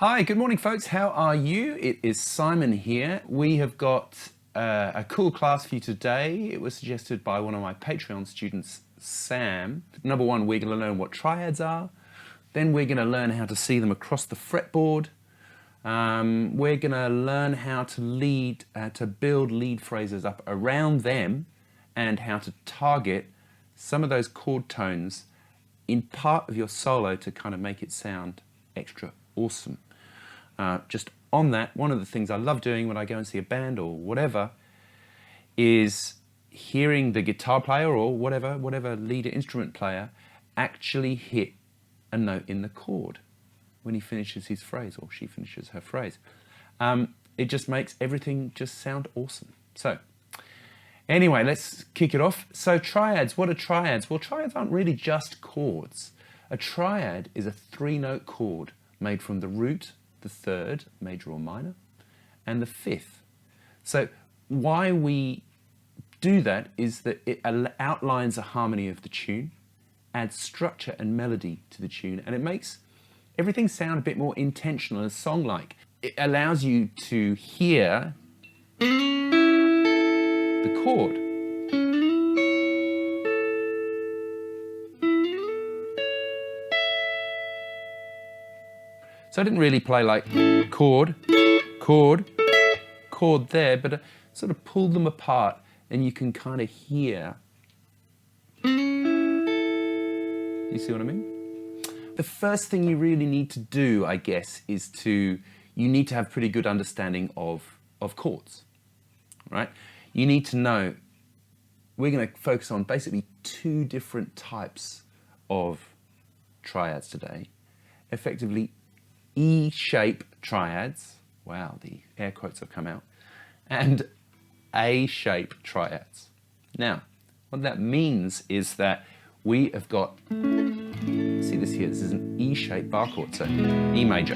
Hi, good morning folks. How are you? It is Simon here. We have got a cool class for you today. It was suggested by one of my Patreon students, Sam. Number one, we're going to learn what triads are. Then we're going to learn how to see them across the fretboard. We're going to learn how to build lead phrases up around them and how to target some of those chord tones in part of your solo to kind of make it sound extra awesome. Just on that, one of the things I love doing when I go and see a band or whatever is hearing the guitar player or whatever lead instrument player actually hit a note in the chord when he finishes his phrase or she finishes her phrase. It just makes everything just sound awesome. So anyway, let's kick it off. So triads, what are triads? Well, triads aren't really just chords. A triad is a three-note chord made from the root, the third, major or minor, and the fifth. So why we do that is that it outlines a harmony of the tune, adds structure and melody to the tune, and it makes everything sound a bit more intentional and song-like. It allows you to hear the chord. So I didn't really play like chord, chord, chord there, but I sort of pulled them apart and you can kind of hear. You see what I mean? The first thing you really need to do, I guess, is you need to have pretty good understanding of chords, right? You need to know, we're going to focus on basically two different types of triads today. Effectively, E-shape triads, wow, the air quotes have come out, and A-shape triads. Now, what that means is that we have got, see this here, this is an E-shaped bar chord, so E major.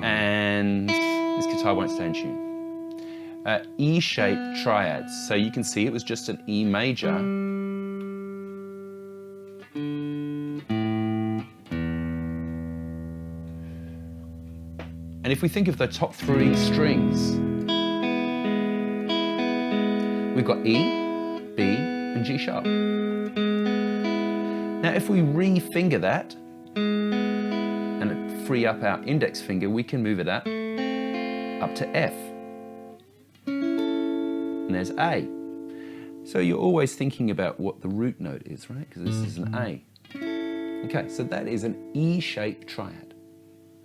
And this guitar won't stay in tune. E-shaped triads, so you can see it was just an E major, and if we think of the top three strings, we've got E, B, and G sharp. Now if we re-finger that and free up our index finger, we can move it up to F. And there's A. So you're always thinking about what the root note is, right? Because this is an A. Okay, so that is an E-shaped triad.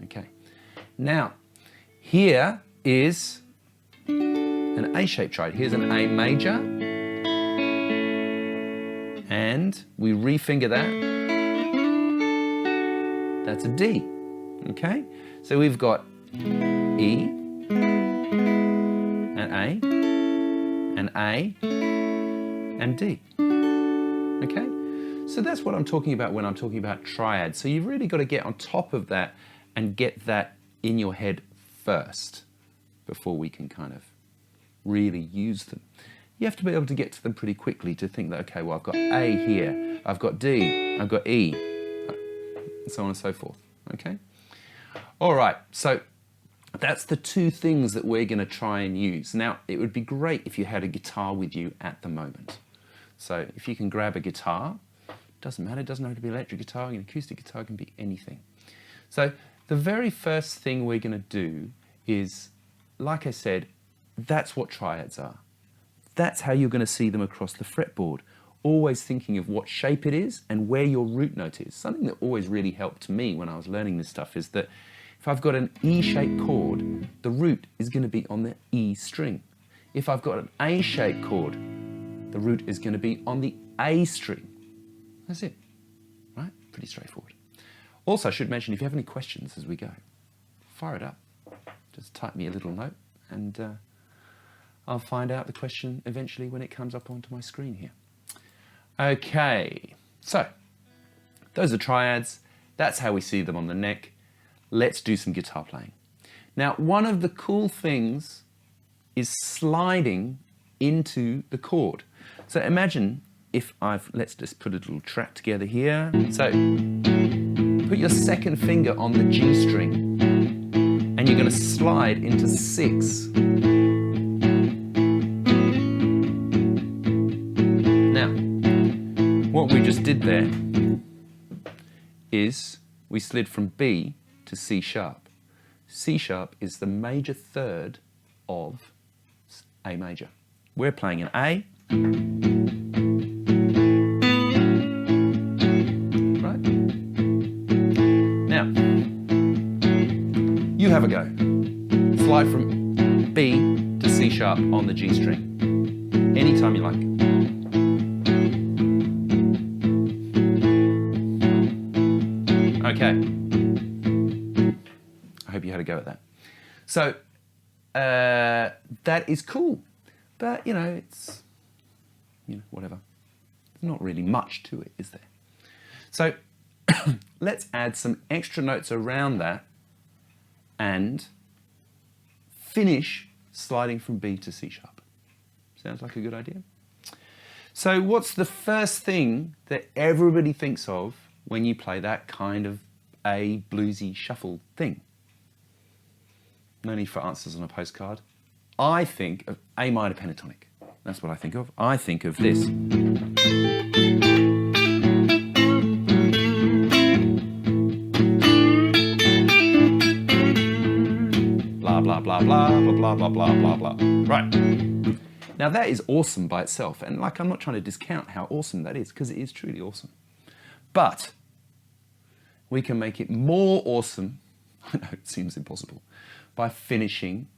Okay. Now, here is an A-shaped triad. Here's an A major, and we re-finger that. That's a D, okay? So we've got E, and A, and D, okay? So that's what I'm talking about when I'm talking about triads. So you've really got to get on top of that and get that in your head first before we can kind of really use them. You have to be able to get to them pretty quickly to think that, okay, well, I've got A here, I've got D, I've got E, and so on and so forth, okay? All right, so that's the two things that we're going to try and use. Now, it would be great if you had a guitar with you at the moment. So if you can grab a guitar, doesn't matter, it doesn't have to be an electric guitar, an acoustic guitar can be anything. So the very first thing we're going to do is, like I said, that's what triads are. That's how you're going to see them across the fretboard. Always thinking of what shape it is and where your root note is. Something that always really helped me when I was learning this stuff is that if I've got an E-shaped chord, the root is going to be on the E string. If I've got an A-shaped chord, the root is going to be on the A string. That's it, right? Pretty straightforward. Also, I should mention, if you have any questions as we go, fire it up. Just type me a little note and I'll find out the question eventually when it comes up onto my screen here. Okay, so those are triads. That's how we see them on the neck. Let's do some guitar playing. Now, one of the cool things is sliding into the chord. So imagine if let's just put a little track together here. So put your second finger on the G string and you're going to slide into 6. Now, what we just did there is we slid from B to C sharp. C sharp is the major third of A major. We're playing an A. Right? Now, you have a go. Slide from B to C sharp on the G string. Anytime you like. Okay. I hope you had a go at that. So, that is cool. But, it's, whatever. There's not really much to it, is there? So, let's add some extra notes around that and finish sliding from B to C sharp. Sounds like a good idea? So, what's the first thing that everybody thinks of when you play that kind of A bluesy shuffle thing? No need for answers on a postcard. I think of A minor pentatonic. That's what I think of. I think of this. Blah, blah, blah, blah, blah, blah, blah, blah, blah. Right. Now that is awesome by itself. And I'm not trying to discount how awesome that is, because it is truly awesome. But we can make it more awesome, I know it seems impossible, by finishing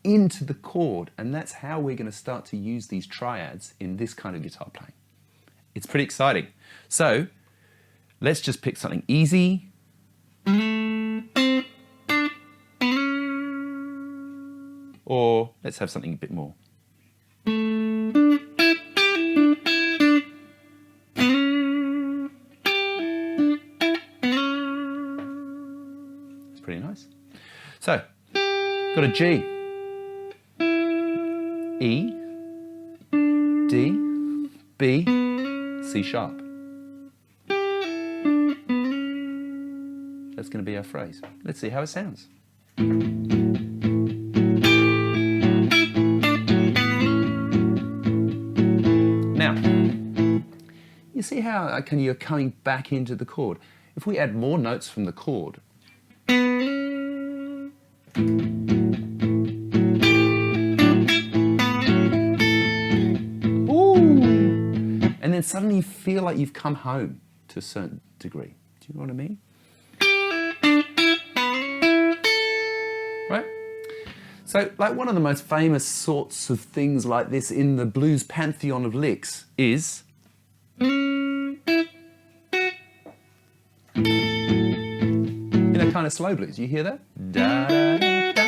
into the chord, and that's how we're going to start to use these triads in this kind of guitar playing. It's pretty exciting. So let's just pick something easy. Or let's have something a bit more. It's pretty nice. So, got a G. E, D, B, C sharp. That's going to be our phrase. Let's see how it sounds. Now, you see how you're coming back into the chord. If we add more notes from the chord, and then suddenly you feel like you've come home to a certain degree. Do you know what I mean? Right? So, one of the most famous sorts of things like this in the blues pantheon of licks is kind of slow blues. You hear that? Da, da, da, da.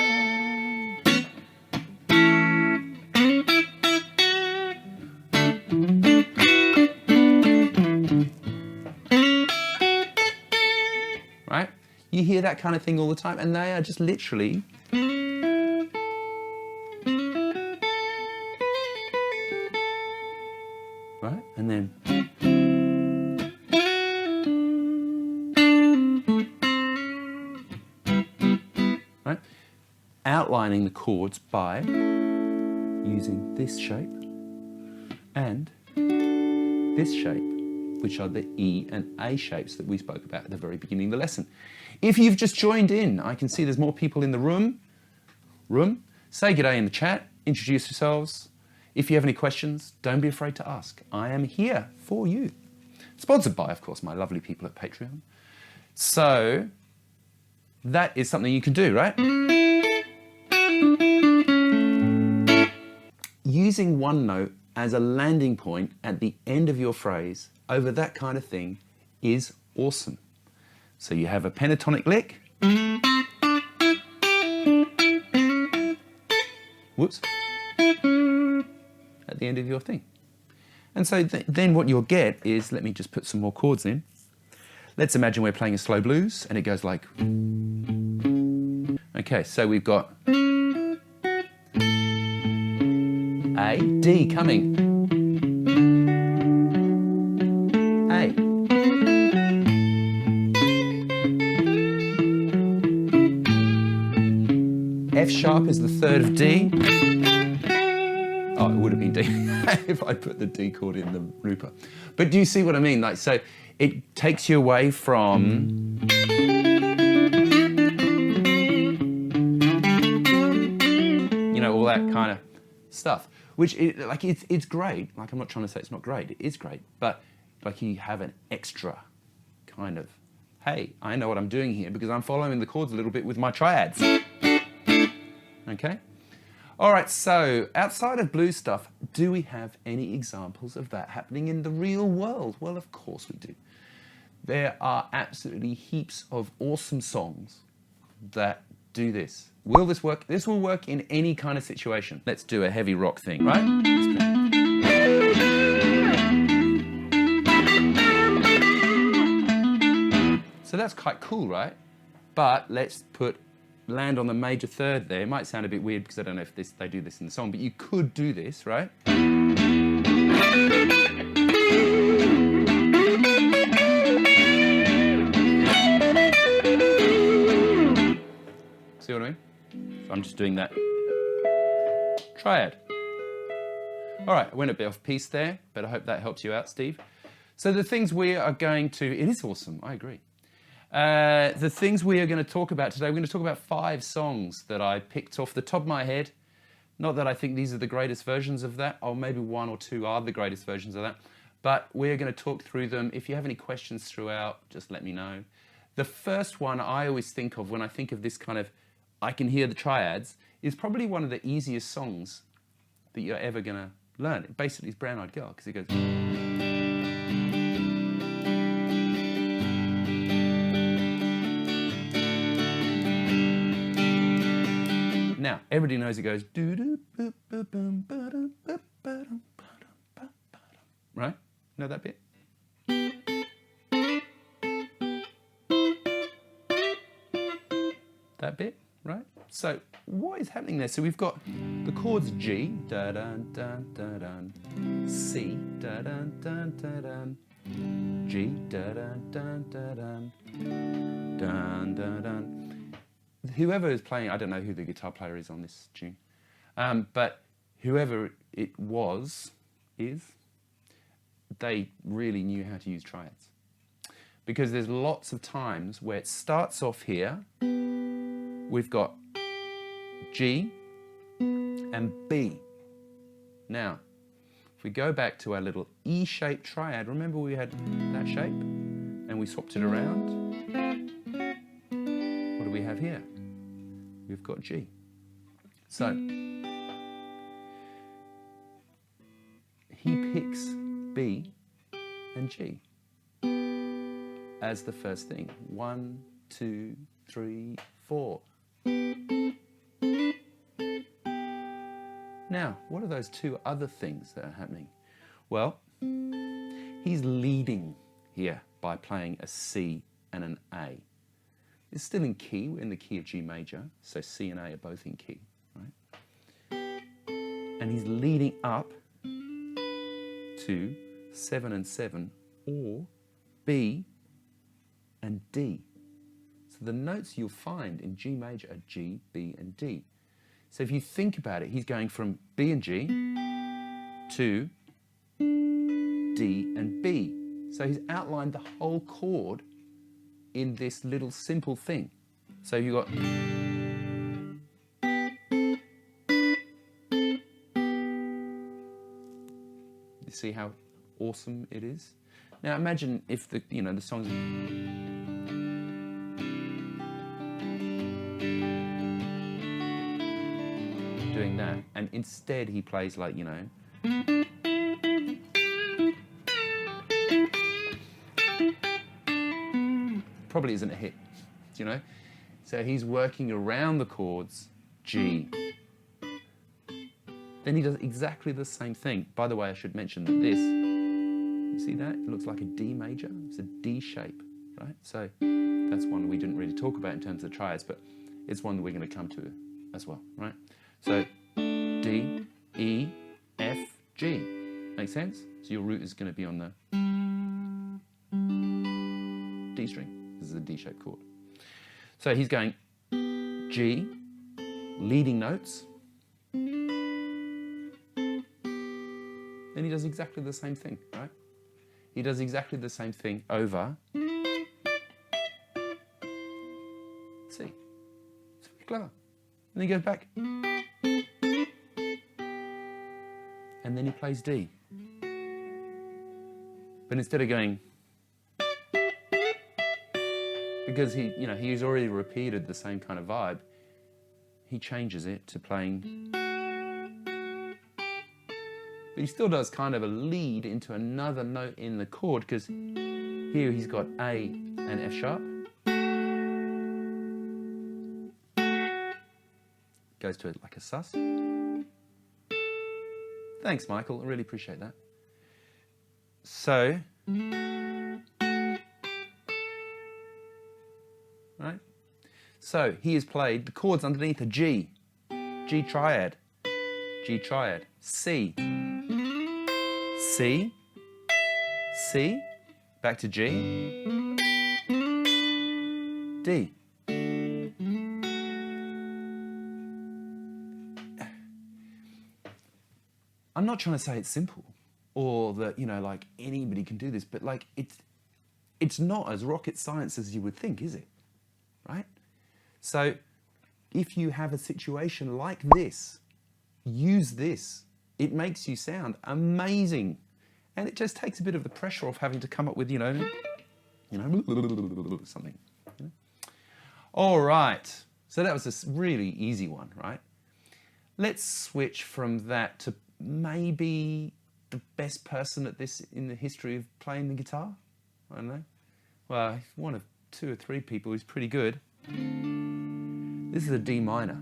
Right? You hear that kind of thing all the time, and they are just literally right? And then right? Outlining the chords by using this shape and this shape, which are the E and A shapes that we spoke about at the very beginning of the lesson. If you've just joined in, I can see there's more people in the room. Say g'day in the chat, introduce yourselves. If you have any questions, don't be afraid to ask. I am here for you. Sponsored by, of course, my lovely people at Patreon. So that is something you can do, right? Using one note as a landing point at the end of your phrase over that kind of thing is awesome. So you have a pentatonic lick. Whoops. At the end of your thing. And so then what you'll get is, let me just put some more chords in. Let's imagine we're playing a slow blues and it goes like... Okay, so we've got A, D coming. A. F sharp is the third of D. Oh, it would have been D if I put the D chord in the looper. But do you see what I mean? Like, so it takes you away from all that kind of stuff, which it's great. Like, I'm not trying to say it's not great. It is great, but like you have an extra kind of, hey, I know what I'm doing here because I'm following the chords a little bit with my triads. Okay? All right, so outside of blues stuff, do we have any examples of that happening in the real world? Well, of course we do. There are absolutely heaps of awesome songs that do this. Will this work? This will work in any kind of situation. Let's do a heavy rock thing, right? So that's quite cool, right? But let's land on the major third there. It might sound a bit weird because I don't know if they do this in the song, but you could do this, right? See what I mean? So I'm just doing that triad. All right, I went a bit off piece there, but I hope that helps you out, Steve. So the things we are going to, it is awesome, I agree. The things we are going to talk about today, we're going to talk about 5 songs that I picked off the top of my head. Not that I think these are the greatest versions of that, or maybe 1 or 2 are the greatest versions of that, but we're going to talk through them. If you have any questions throughout, just let me know. The first one I always think of when I think of this kind of, I can hear the triads, is probably one of the easiest songs that you're ever going to learn. Basically, it's Brown Eyed Girl, because it goes... Now, everybody knows it goes... Right? Know that bit? That bit, right? So, what is happening there? So we've got the chords G, da-dun-dun-dun-dun, C, da-dun-dun-dun-dun, G, da-dun-dun-dun-dun, dun-dun-dun. Whoever is playing, I don't know who the guitar player is on this tune, but whoever it is, they really knew how to use triads. Because there's lots of times where it starts off here, we've got G and B. Now, if we go back to our little E-shaped triad, remember we had that shape and we swapped it around? What do we have here? We've got G. So, he picks B and G as the first thing. 1, 2, 3, 4. Now, what are those 2 other things that are happening? Well, he's leading here by playing a C and an A. It's still in key, we're in the key of G major, so C and A are both in key, right? And he's leading up to 7 and 7, or B and D. So the notes you'll find in G major are G, B, and D. So if you think about it, he's going from B and G to D and B. So he's outlined the whole chord in this little simple thing. So you've got... You see how awesome it is? Now imagine if the song's... doing that, and instead he plays like, probably isn't a hit, So he's working around the chords G. Then he does exactly the same thing. By the way, I should mention that this, you see that? It looks like a D major. It's a D shape, right? So that's one we didn't really talk about in terms of the triads, but it's one that we're going to come to as well, right? So D, E, F, G. Make sense? So your root is going to be on the D string. This is a D-shaped chord. So he's going G, leading notes. Then he does exactly the same thing, right? He does exactly the same thing over C. It's very clever. And then he goes back. And then he plays D. But instead of going, because he's already repeated the same kind of vibe, he changes it to playing. But he still does kind of a lead into another note in the chord, because here he's got A and F sharp. Goes to it like a sus. Thanks, Michael. I really appreciate that. So, right? So he has played the chords underneath a G, G triad, G triad, C, C, C, back to G, D. I'm not trying to say it's simple or that, like anybody can do this, but like it's not as rocket science as you would think, is it? Right? So if you have a situation like this, use this. It makes you sound amazing. And it just takes a bit of the pressure off having to come up with, something. All right. So that was a really easy one, right? Let's switch from that to maybe the best person at this in the history of playing the guitar. I don't know. Well, one of 2 or 3 people who's pretty good. This is a D minor.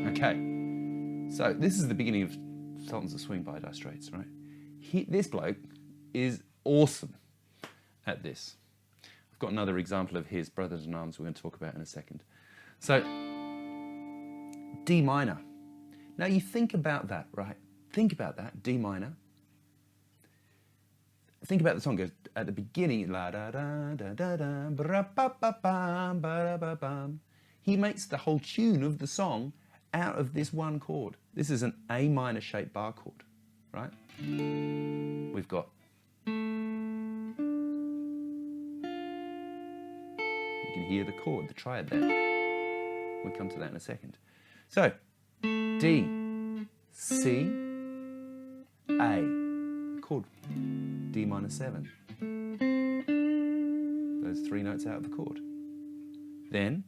Okay, so this is the beginning of Sultans of Swing by Dire Straits, right? This bloke is awesome at this. I've got another example of his Brothers in Arms we're going to talk about in a second. So, D minor. Now you think about that, right? Think about that, D minor. Think about the song. Goes at the beginning, la da da da da da, ba ba ba ba ba ba ba. He makes the whole tune of the song out of this one chord. This is an A minor shaped bar chord, right? We've got. You can hear the chord, the triad there. We'll come to that in a second. So, D, C, A, chord, D minor 7. Those 3 notes out of the chord. Then,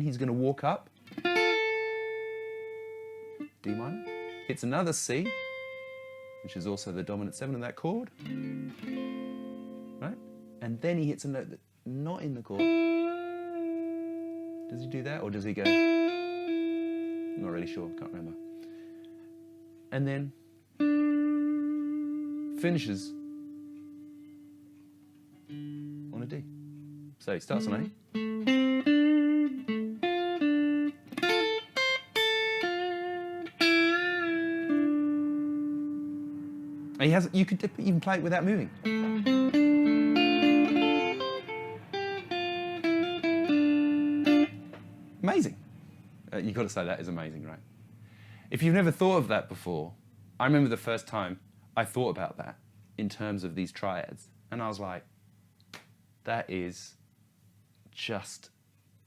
he's going to walk up, D minor, hits another C, which is also the dominant 7 of that chord, right? And then he hits a note that's not in the chord. Does he do that, or does he go? I'm not really sure, can't remember. And then finishes on a D. So he starts on A. You could even play it without moving. Amazing. You've got to say that is amazing, right? If you've never thought of that before, I remember the first time I thought about that in terms of these triads, and I was like, that is just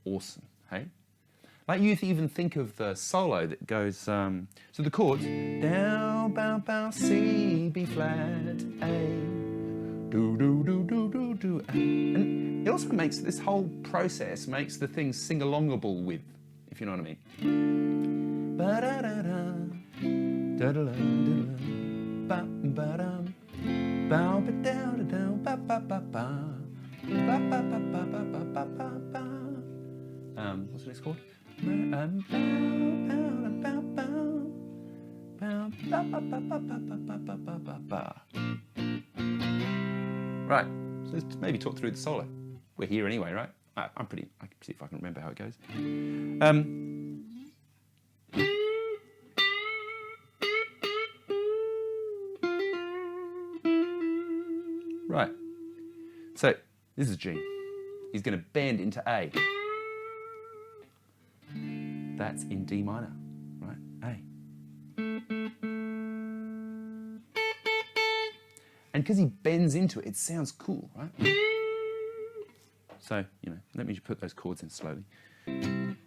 awesome, hey? Like you even think of the solo that goes, so the chords, down, bow, bow, C, B flat, A, do, do, do, do, do, do, A. And it also makes this whole process, makes the thing sing-alongable with, if you know what I mean. Ba-da-da-da, da-da-da-da-da, ba-ba-dum, bow-ba-dow-da-dow, ba-ba-ba-ba, ba-ba-ba-ba-ba-ba-ba-ba. What's the next chord? Right, so let's maybe talk through the solo. we're here anyway, right? I can see if I can remember how it goes. Right. So this is G. He's going to bend into A. That's in D minor, right? A. And because he bends into it, it sounds cool, right? So, let me just put those chords in slowly. I reckon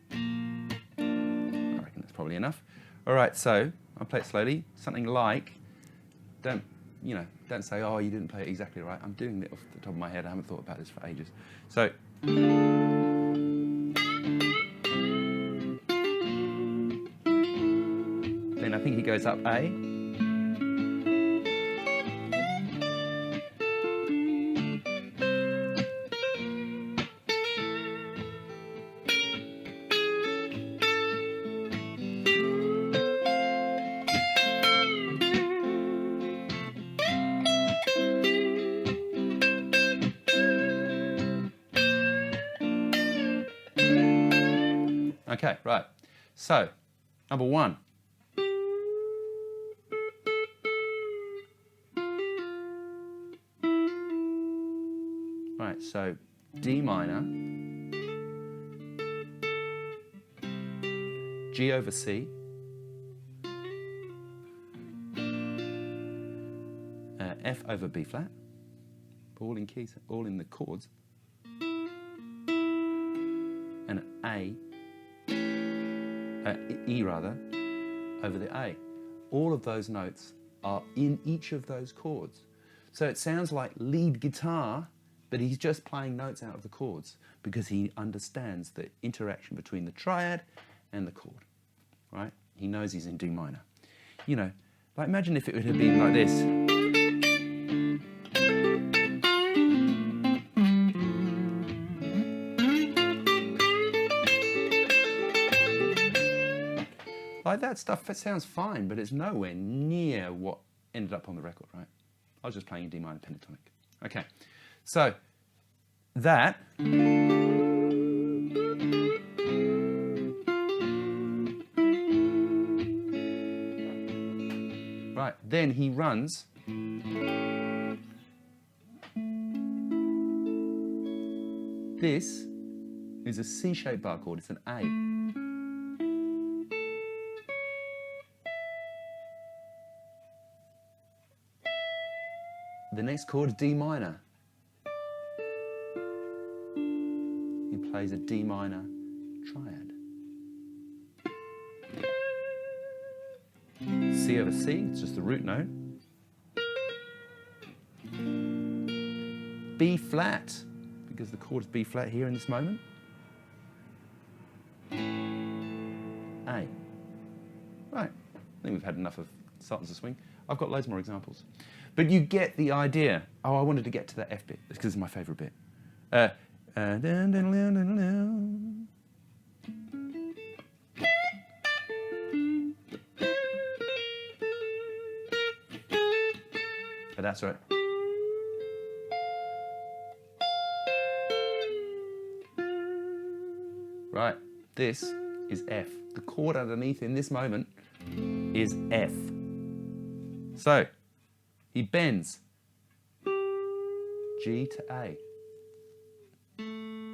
that's probably enough. All right, so I'll play it slowly. Something like, don't say, oh, you didn't play it exactly right. I'm doing it off the top of my head. I haven't thought about this for ages. So, then I think he goes up A. Okay, right. So, number one. Right, so D minor, G over C, F over B flat, all in keys, all in the chords, and E rather, over the A. All of those notes are in each of those chords. So it sounds like lead guitar, but he's just playing notes out of the chords because he understands the interaction between the triad and the chord, right? He knows he's in D minor. Like imagine if it would have been like this. Like that stuff, that sounds fine, but it's nowhere near what ended up on the record, right? I was just playing a D minor pentatonic. Okay, so that right, then he runs this is a C-shaped bar chord, it's an A. The next chord is D minor. He plays a D minor triad. C over C, it's just the root note. B flat, because the chord is B flat here in this moment. A. Right, I think we've had enough of Sultans of Swing. I've got loads more examples. But you get the idea. Oh, I wanted to get to that F bit, because it's my favourite bit. But that's right. Right, this is F. The chord underneath in this moment is F. So, he bends G to A.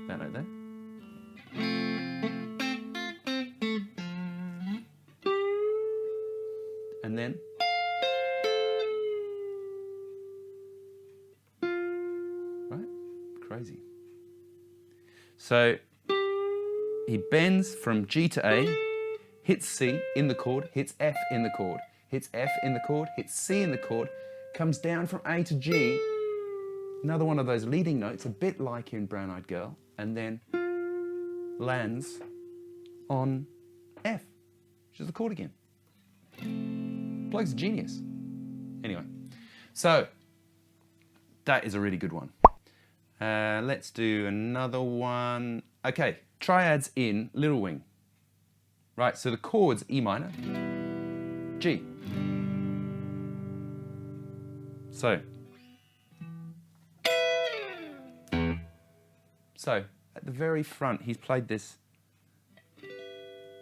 That note there. And then right? Crazy. So he bends from G to A, hits C in the chord, hits F in the chord, hits F in the chord, hits C in the chord, comes down from A to G, another one of those leading notes, a bit like in Brown Eyed Girl, and then lands on F, which is the chord again. Bloke's a genius. Anyway, so that is a really good one. Let's do another one. Okay, triads in Little Wing. Right, so the chord's E minor, G. So, So at the very front, he's played this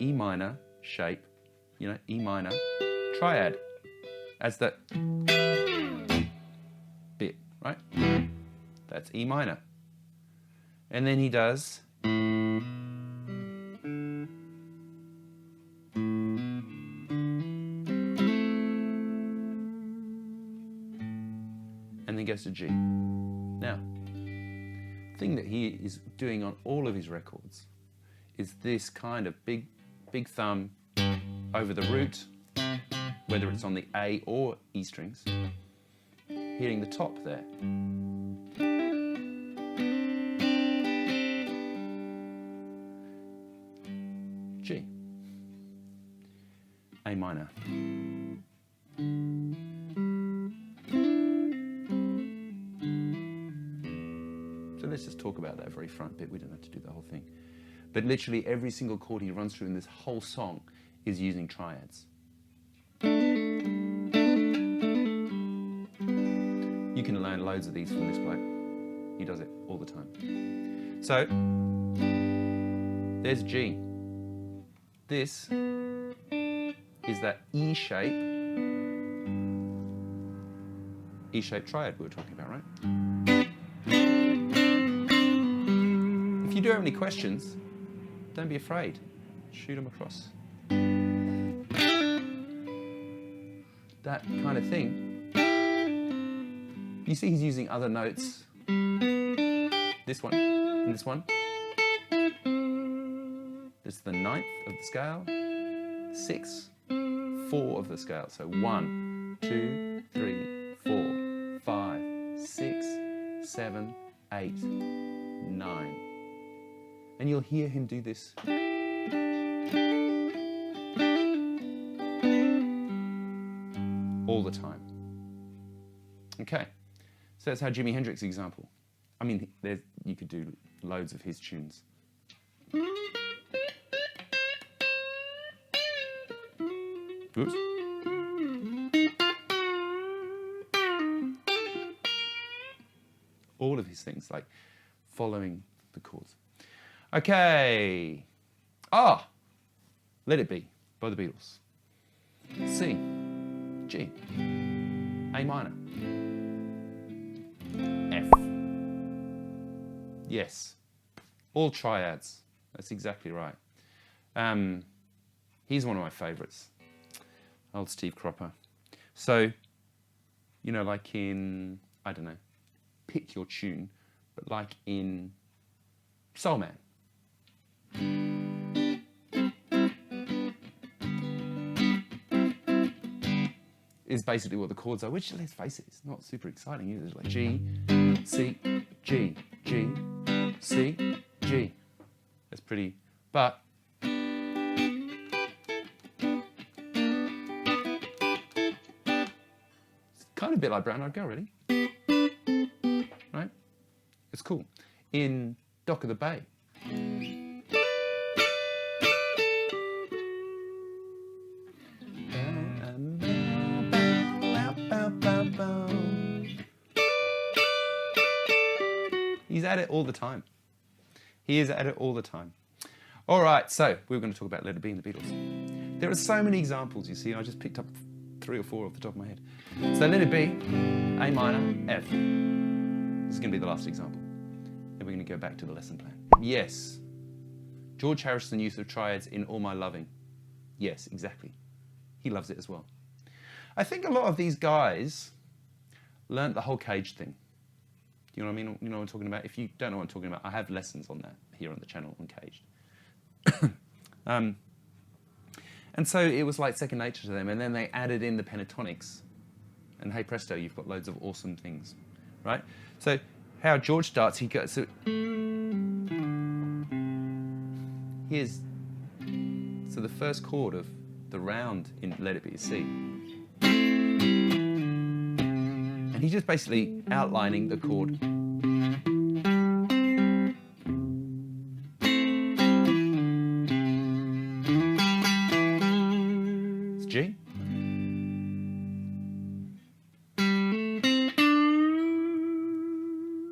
E minor shape, you know, E minor triad as the bit, right? That's E minor. And then he does and then goes to G. Now, the thing that he is doing on all of his records is this kind of big thumb over the root, whether it's on the A or E strings, hitting the top there. G. A minor. So let's just talk about that very front bit. We don't have to do the whole thing. But literally every single chord he runs through in this whole song is using triads. You can learn loads of these from this bloke. He does it all the time. So, there's G. This is that E-shaped triad we were talking about, right? If you do have any questions, don't be afraid. Shoot them across. That kind of thing. You see he's using other notes. This one and this one. This is the 9th of the scale. 6, 4 of the scale. So 1, 2, 3, 4, 5, 6, 7, 8, 9. And you'll hear him do this. All the time. Okay, so that's how Jimi Hendrix example. I mean, you could do loads of his tunes. Oops. All of his things, like following the chords. Okay. Let It Be by the Beatles. C, G, A minor, F. Yes, all triads. That's exactly right. He's one of my favourites. Old Steve Cropper. So, you know, like in, I don't know, pick your tune, but like in Soul Man. Is basically what the chords are, which, let's face it, it's not super exciting either. It's like G, C, G, G, C, G. That's pretty, but it's kind of a bit like Brown Eyed Girl, really. Right? It's cool. In Dock of the Bay. He's at it all the time. He is at it all the time. All right, so we're going to talk about Let It Be and the Beatles. There are so many examples, you see. I just picked up 3 or 4 off the top of my head. So Let It Be, A minor, F. This is going to be the last example. Then we're going to go back to the lesson plan. Yes. George Harrison use of triads in All My Loving. Yes, exactly. He loves it as well. I think a lot of these guys learnt the whole cage thing. Do you know what I mean? You know what I'm talking about? If you don't know what I'm talking about, I have lessons on that here on the channel on Caged. And so it was like second nature to them. And then they added in the pentatonics. And hey presto, you've got loads of awesome things, right? So how George starts, he goes, so the first chord of the round in Let It Be is C. And he's just basically outlining the chord. It's G.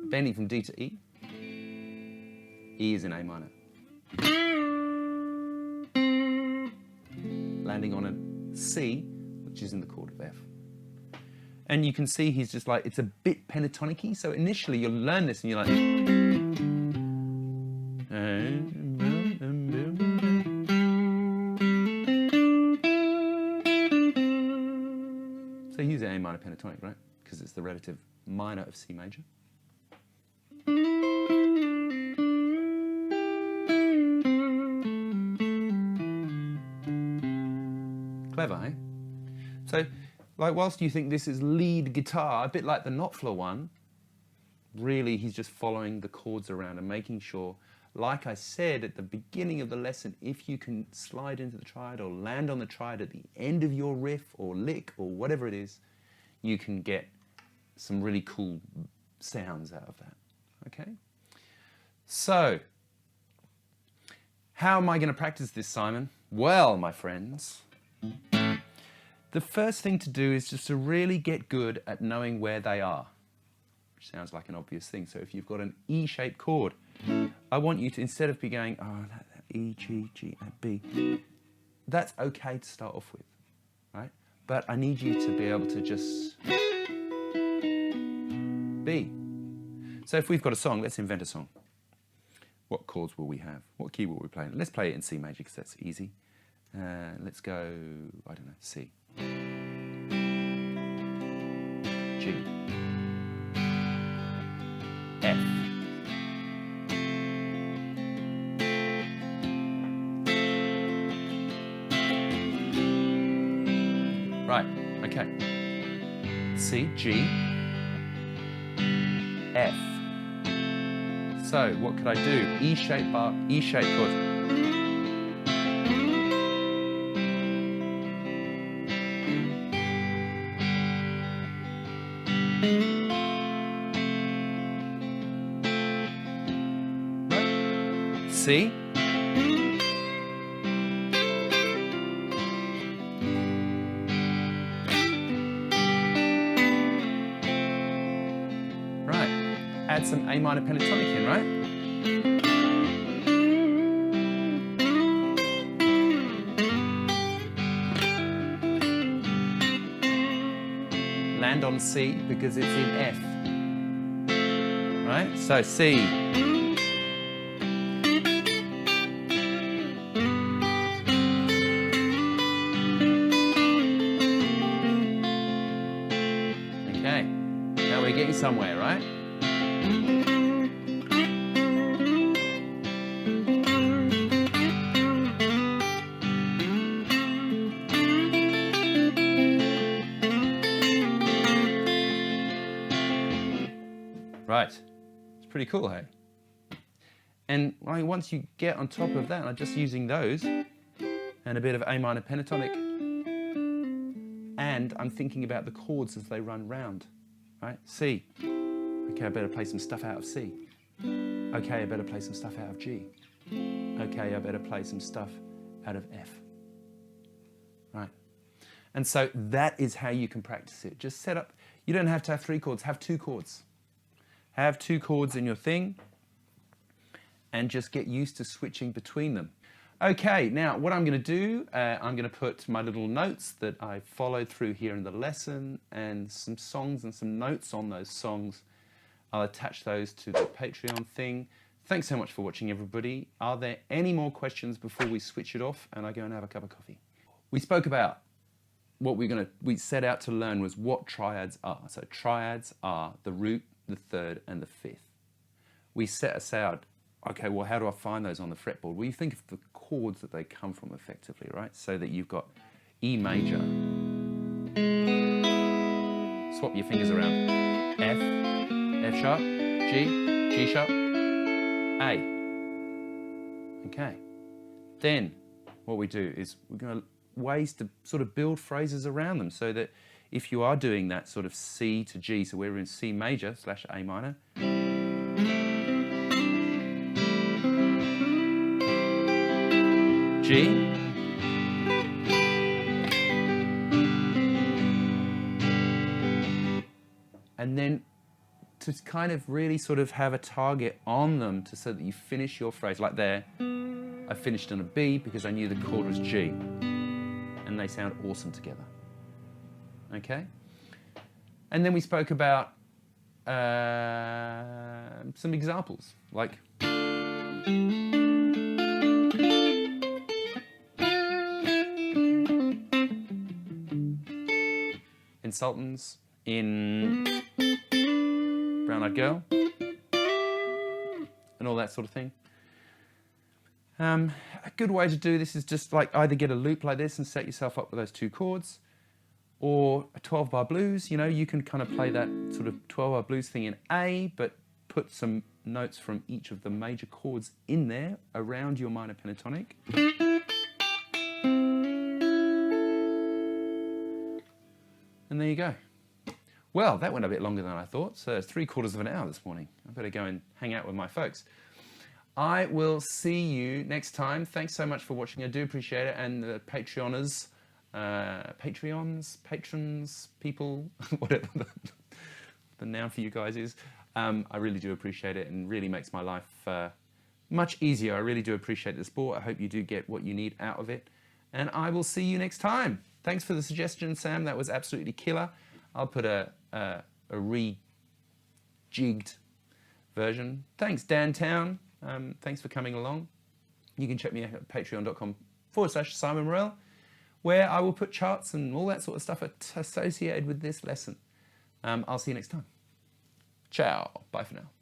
Bending from D to E. E is in A minor. Landing on a C, which is in the chord of F. And you can see he's just like, it's a bit pentatonic-y, so initially you'll learn this and you're like... So he's an A minor pentatonic, right? Because it's the relative minor of C major. Clever, eh? So, like, whilst you think this is lead guitar, a bit like the Knopfler one, really he's just following the chords around and making sure, like I said at the beginning of the lesson, if you can slide into the triad or land on the triad at the end of your riff or lick or whatever it is, you can get some really cool sounds out of that, okay? So, how am I going to practice this, Simon? Well, my friends, the first thing to do is just to really get good at knowing where they are, which sounds like an obvious thing. So if you've got an E-shaped chord, I want you to, instead of be going, oh, that E, G, G, and B, that's okay to start off with, right? But I need you to be able to just B. So if we've got a song, let's invent a song. What chords will we have? What key will we play? Let's play it in C major because that's easy. Let's go, I don't know, C. G. F. Right, okay. C, G, F. So, what could I do? E-shaped bar, E-shaped chord. Right. C. Add some A minor pentatonic in, right? Land on C because it's in F, right? So C. Okay, now we're getting somewhere, right? Right, it's pretty cool, hey? And once you get on top of that, I'm just using those and a bit of A minor pentatonic, and I'm thinking about the chords as they run round, right? C. Okay, I better play some stuff out of C. Okay, I better play some stuff out of G. Okay, I better play some stuff out of F. Right. And so that is how you can practice it. Just set up, you don't have to have 3 chords, have 2 chords. Have 2 chords in your thing and just get used to switching between them. Okay, now what I'm going to do, I'm going to put my little notes that I followed through here in the lesson and some songs and some notes on those songs. I'll attach those to the Patreon thing. Thanks so much for watching, everybody. Are there any more questions before we switch it off and I go and have a cup of coffee? We spoke about what we set out to learn was what triads are. So triads are the root, the third, and the fifth. We set aside, okay, well, how do I find those on the fretboard? Well, you think of the chords that they come from effectively, right? So that you've got E major. Swap your fingers around. F, F sharp, G, G sharp, A. Okay. Then what we do is we're going to ways to sort of build phrases around them so that if you are doing that sort of C to G, so we're in C major / A minor, G, and then to kind of really sort of have a target on them so that you finish your phrase. Like there, I finished on a B because I knew the chord was G. And they sound awesome together. Okay? And then we spoke about some examples, like in Sultans, in Brown Eyed Girl, and all that sort of thing. A good way to do this is just like either get a loop like this and set yourself up with those two chords, or a 12-bar blues. You know, you can kind of play that sort of 12-bar blues thing in A, but put some notes from each of the major chords in there around your minor pentatonic. And there you go. Well, that went a bit longer than I thought, so it's 3/4 of an hour this morning. I better go and hang out with my folks. I will see you next time. Thanks so much for watching. I do appreciate it. And the Patreoners, patrons, people, whatever the noun for you guys is, I really do appreciate it and really makes my life much easier. I really do appreciate the support. I hope you do get what you need out of it. And I will see you next time. Thanks for the suggestion, Sam. That was absolutely killer. I'll put a rejigged version. Thanks, Dantown. Thanks for coming along. You can check me out at patreon.com/Simon Morel, where I will put charts and all that sort of stuff associated with this lesson. I'll see you next time. Ciao. Bye for now.